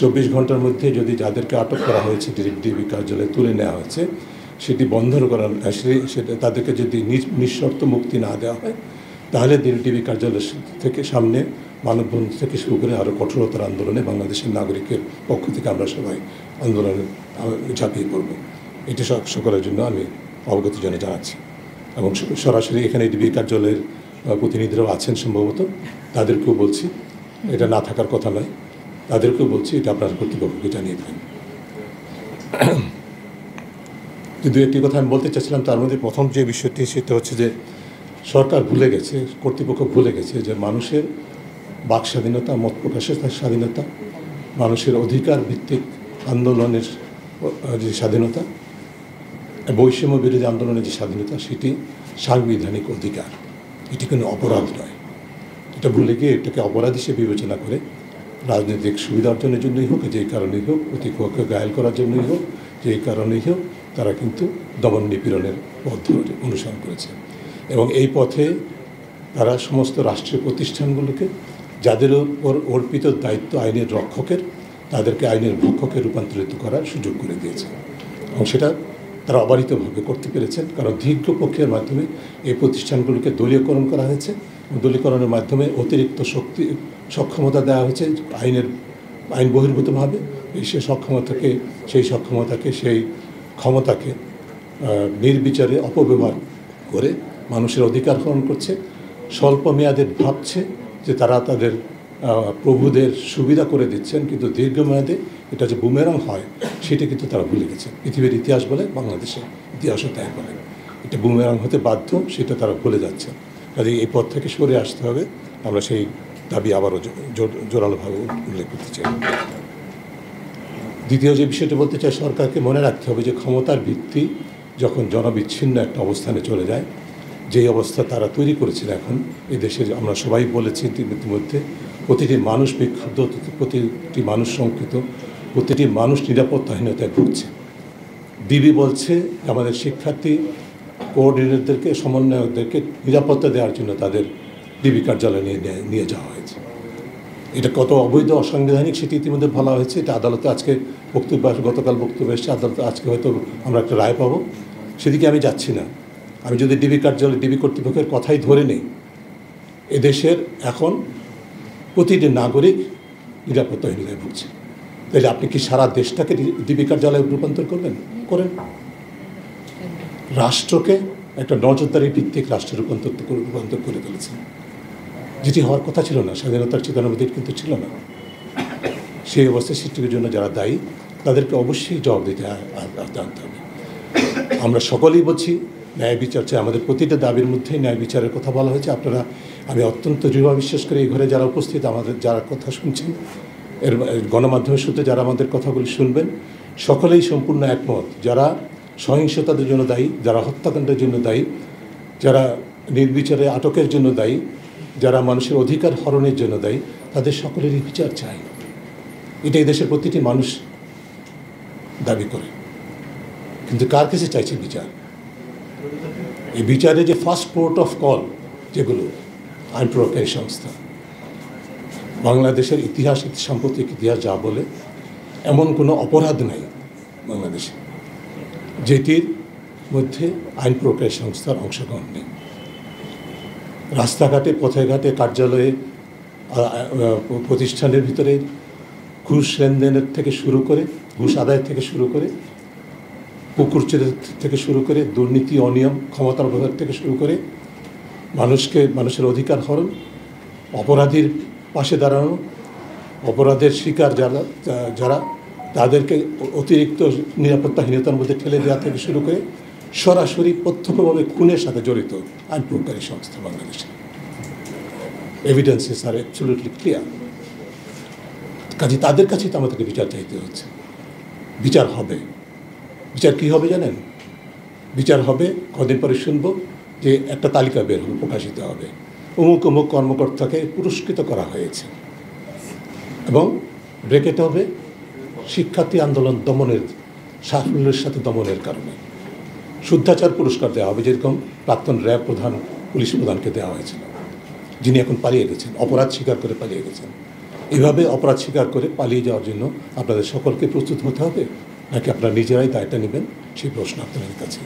24 ঘন্টার মধ্যে যদি যাদেরকে আটক করা হয়েছে ডিবি কার্যালয়ে তুলে নেওয়া হয়েছে সেটি বন্ধ করা, সেটা তাদেরকে যদি নিঃশর্ত মুক্তি না দেওয়া হয় তাহলে ডিবি কার্যালয় থেকে সামনে মানববন্ধন থেকে শুরু করে আরও কঠোরতার আন্দোলনে বাংলাদেশের নাগরিকের পক্ষ থেকে আমরা সবাই আন্দোলনে ঝাঁপিয়ে পড়ব। এটি সকলের জন্য আমি অবগত জানাচ্ছি এবং সরাসরি এখানে ডিবি কার্যালয়ের প্রতিনিধিরাও আছেন সম্ভবত, তাদেরকেও বলছি এটা না থাকার কথা নয়, তাদেরকেও বলছি এটা আপনার কর্তৃপক্ষকে জানিয়ে দেবেন। দু একটি কথা আমি বলতে চাচ্ছিলাম, তার মধ্যে প্রথম যে বিষয়টি সেটা হচ্ছে যে সরকার ভুলে গেছে, কর্তৃপক্ষ ভুলে গেছে যে মানুষের বাক স্বাধীনতা, মত প্রকাশের স্বাধীনতা, মানুষের অধিকার ভিত্তিক আন্দোলনের যে স্বাধীনতা, বৈষম্য বিরোধী আন্দোলনের যে স্বাধীনতা, সেটি সাংবিধানিক অধিকার, এটি কোনো অপরাধ নয়। এটা ভুলে গিয়ে এটাকে অপরাধ হিসেবে বিবেচনা করে রাজনৈতিক সুবিধা অর্জনের জন্যই হোক, যেই কারণেই হোক, প্রতিপক্ষকে ঘায়েল করার জন্যই হোক, যেই কারণেই হোক, তারা কিন্তু দমন নিপীড়নের পথ অনুসরণ করেছে এবং এই পথে তারা সমস্ত রাষ্ট্রীয় প্রতিষ্ঠানগুলোকে যাদের উপর অর্পিত দায়িত্ব আইনের রক্ষকের, তাদেরকে আইনের ভক্ষকে রূপান্তরিত করার সুযোগ করে দিয়েছে এবং সেটা তারা অবারিতভাবে করতে পেরেছেন, কারণ দীর্ঘ প্রক্রিয়ার মাধ্যমে এই প্রতিষ্ঠানগুলোকে দলীয়করণ করা হয়েছে। দলীয়করণের মাধ্যমে অতিরিক্ত সক্ষমতা দেওয়া হয়েছে আইন বহির্ভূতভাবে। সেই ক্ষমতাকে নির্বিচারে অপব্যবহার করে মানুষের অধিকার হরণ করছে, স্বল্প মেয়াদে ভাবছে যে তারা তাদের প্রভুদের সুবিধা করে দিচ্ছেন, কিন্তু দীর্ঘমেয়াদে এটা যে বুমেরাং হয় সেটা কিন্তু তারা ভুলে গেছে। পৃথিবীর ইতিহাস বলে, বাংলাদেশের ইতিহাসও তাই বলে, এটা বুমেরাং হতে বাধ্য, সেটা তারা ভুলে যাচ্ছে। কাজে এই পথ থেকে সরে আসতে হবে, আমরা সেই দাবি আবারও জোরালোভাবে উল্লেখ করতে চাই। দ্বিতীয় যে বিষয়টি বলতে চাই, সরকারকে মনে রাখতে হবে যে ক্ষমতার ভিত্তি যখন জনবিচ্ছিন্ন একটা অবস্থানে চলে যায়, যেই অবস্থা তারা তৈরি করেছিল এখন এই দেশের, আমরা সবাই বলেছি ইতিমধ্যে, প্রতিটি মানুষ বিক্ষুব্ধ, প্রতিটি মানুষ শঙ্কিত, প্রতিটি মানুষ নিরাপত্তাহীনতায় ভুগছে। ডিবি বলছে আমাদের শিক্ষার্থী কোঅর্ডিনেটরদেরকে, সমন্বয়কদেরকে নিরাপত্তা দেওয়ার জন্য তাদের ডিবি কার্যালয়ে নিয়ে যাওয়া হয়েছে। এটা কত অবৈধ, অসাংবিধানিক সেটি ইতিমধ্যে বলা হয়েছে। এটা আদালতে আজকে গতকাল বক্তব্য এসেছে, আদালতে আজকে হয়তো আমরা একটা রায় পাবো, সেদিকে আমি যাচ্ছি না। আমি যদি ডিবি কার্যালয়, ডিবি কর্তৃপক্ষের কথাই ধরে নেই, এদেশের এখন প্রতিটি নাগরিক নিরাপত্তাহীনতায় ভুগছে, তাহলে আপনি কি সারা দেশটাকে ডিবি কার্যালয়ে রূপান্তর করেন? রাষ্ট্রকে একটা নজরদারি ভিত্তিক রাষ্ট্রে রূপান্তর করে তুলেছেন, যেটি হওয়ার কথা ছিল না। স্বাধীনতার চেতনাবোধ কিন্তু ছিল না। সেই অবস্থা সৃষ্টির জন্য যারা দায়ী তাদেরকে অবশ্যই জবাব দিতে জানতে হবে। আমরা সকলেই বলছি ন্যায় বিচার চাই, আমাদের প্রতিটা দাবির মধ্যেই ন্যায় বিচারের কথা বলা হয়েছে। আপনারা, আমি অত্যন্ত দৃঢ় বিশ্বাস করি, এই ঘরে যারা উপস্থিত, আমাদের যারা কথা শুনছেন, এর গণমাধ্যমের সূত্রে যারা আমাদের কথাগুলি শুনবেন, সকলেই সম্পূর্ণ একমত। যারা সহিংসতার জন্য দায়ী, যারা হত্যাকাণ্ডের জন্য দায়ী, যারা নির্বিচারে আটকের জন্য দায়ী, যারা মানুষের অধিকার হরণের জন্য দায়ী, তাদের সকলেরই বিচার চাই। এটাই দেশের প্রতিটি মানুষ দাবি করে, কিন্তু কার কাছে চাইছে বিচার? এই বিচারে যে ফার্স্ট পোর্ট অফ কল, যেগুলো আইন প্রয়োগকারী সংস্থা, বাংলাদেশের ইতিহাস, সাম্প্রতিক ইতিহাস যা বলে, এমন কোনো অপরাধ নাই বাংলাদেশে যেটির মধ্যে আইন প্রয়োগকারী সংস্থার অংশগ্রহণ নেই। রাস্তাঘাটে, পথে ঘাটে, কার্যালয়ে, প্রতিষ্ঠানের ভিতরে ঘুষ লেনদেনের থেকে শুরু করে, ঘুষ আদায় থেকে শুরু করে, পুকুরচুরি থেকে শুরু করে, দুর্নীতি, অনিয়ম, ক্ষমতার ব্যবহার থেকে শুরু করে, মানুষের অধিকার হরণ, অপরাধীর পাশে দাঁড়ানো, অপরাধের শিকার যারা তাদেরকে অতিরিক্ত নিরাপত্তাহীনতার মধ্যে ঠেলে দেওয়া থেকে শুরু করে সরাসরি প্রত্যক্ষভাবে খুনের সাথে জড়িত আইন প্রয়োগকারী সংস্থা বাংলাদেশে। এভিডেন্সেস আর অ্যাবসলিউটলি ক্লিয়ার। কাজে তাদের কাছেই তো আমাদেরকে বিচার চাইতে হচ্ছে। বিচার হবে। বিচার কী হবে জানেন? বিচার হবে, কদিন পরে শুনবো যে একটা তালিকা বের হবে, প্রকাশিত হবে, অমুক অমুক কর্মকর্তাকে পুরস্কৃত করা হয়েছে, এবং ব্রেকেট হবে শিক্ষার্থী আন্দোলন দমনের, সাফল্যের সাথে দমনের কারণে শুদ্ধাচার পুরস্কার দেওয়া হবে, যেরকম প্রাক্তন র্যাব প্রধান, পুলিশ প্রধানকে দেওয়া হয়েছিল, যিনি এখন পালিয়ে গেছেন, অপরাধ স্বীকার করে পালিয়ে গেছেন। এভাবে অপরাধ স্বীকার করে পালিয়ে যাওয়ার জন্য আপনাদের সকলকে প্রস্তুত হতে হবে, নাকি আপনারা নিজেরাই দায়টা নেবেন, সেই প্রশ্ন আপনাদের কাছে।